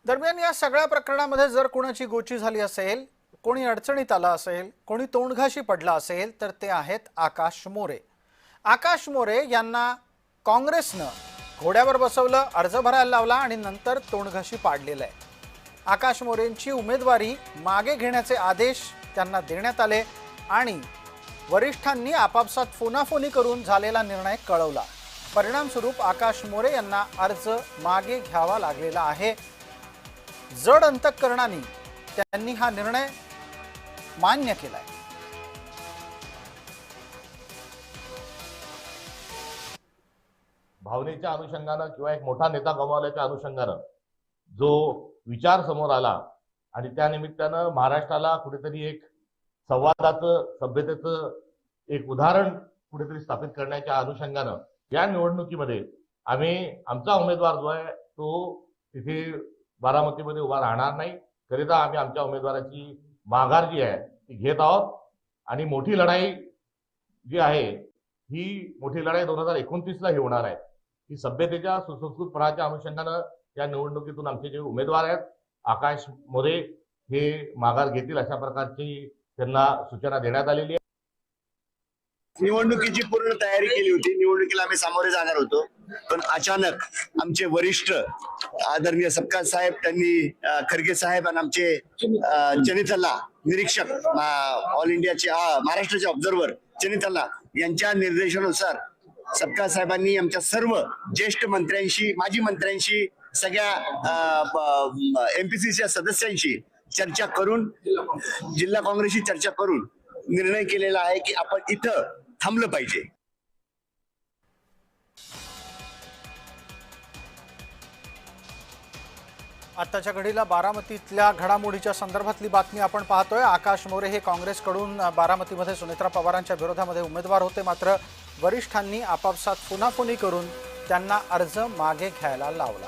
दरम्यान या सगळ्या प्रकरणामध्ये जर कोणाची गोची झाली असेल, कोणी अडचणीत आला असेल, कोणी तोंडघाशी पडला असेल तर ते आहेत आकाश मोरे। आकाश मोरे यांना काँग्रेसनं घोड्यावर बसवलं, अर्ज भरायला लावला आणि नंतर तोंडघाशी पाडलेलं आहे। आकाश मोरेंची उमेदवारी मागे घेण्याचे आदेश त्यांना देण्यात आले आणि वरिष्ठांनी आपापसात फोनाफोनी करून झालेला निर्णय कळवला। परिणामस्वरूप आकाश मोरे यांना अर्ज मागे घ्यावा लागलेला आहे। जड अंतःकरणाने त्यांनी हा निर्णय मान्य केलाय। भावनेच्या अनुषंगाने किंवा एक मोठा नेता गमावल्याच्या अनुषंगाने जो विचार समोर आला आणि त्या निमित्तानं महाराष्ट्राला कुठेतरी एक संवादाचं, सभ्यतेचं एक उदाहरण कुठेतरी स्थापित करण्याच्या अनुषंगाने या निवडणुकीमध्ये आम्ही आमचा उमेदवार जो आहे तो तिथे बारामतीमध्ये उभा राहणार नाही, करिता आम्ही आमच्या उमेदवाराची माघार जी आहे ती घेत आहोत। आणि मोठी लढाई जी आहे ही मोठी लढाई 2029ला ही होणार आहे। ही सभ्यतेच्या, सुसंस्कृतपणाच्या अनुषंगाने या निवडणुकीतून आमचे जे उमेदवार आहेत आकाश मोरे हे माघार घेतील अशा प्रकारची त्यांना सूचना देण्यात आलेली आहे। निवडणुकीची पूर्ण तयारी केली होती, निवडणुकीला आम्ही सामोरे जाणार होतो, पण अचानक आमचे वरिष्ठ आदरणीय सपकाळ साहेब, त्यांनी खरगे साहेब आणि आमचे चनितल्ला निरीक्षक, ऑल इंडियाचे महाराष्ट्राचे ऑब्झर्व्हर चनितल्ला यांच्या निर्देशानुसार सपकाळ साहेबांनी आमच्या सर्व ज्येष्ठ मंत्र्यांशी, माजी मंत्र्यांशी, सगळ्या MPCच्या सदस्यांशी चर्चा करून, जिल्हा काँग्रेसशी चर्चा करून निर्णय केलेला आहे की आपण इथं थांबलं पाहिजे। आताच्या घडीला बारामतीतल्या घडामोडीच्या संदर्भातली बातमी आपण पाहतोय। आकाश मोरे हे काँग्रेसकडून बारामतीमध्ये सुनेत्रा पवारांच्या विरोधामध्ये उमेदवार होते, मात्र वरिष्ठांनी आपापसात फोनाफोनी करून त्यांना अर्ज मागे घ्यायला लावला।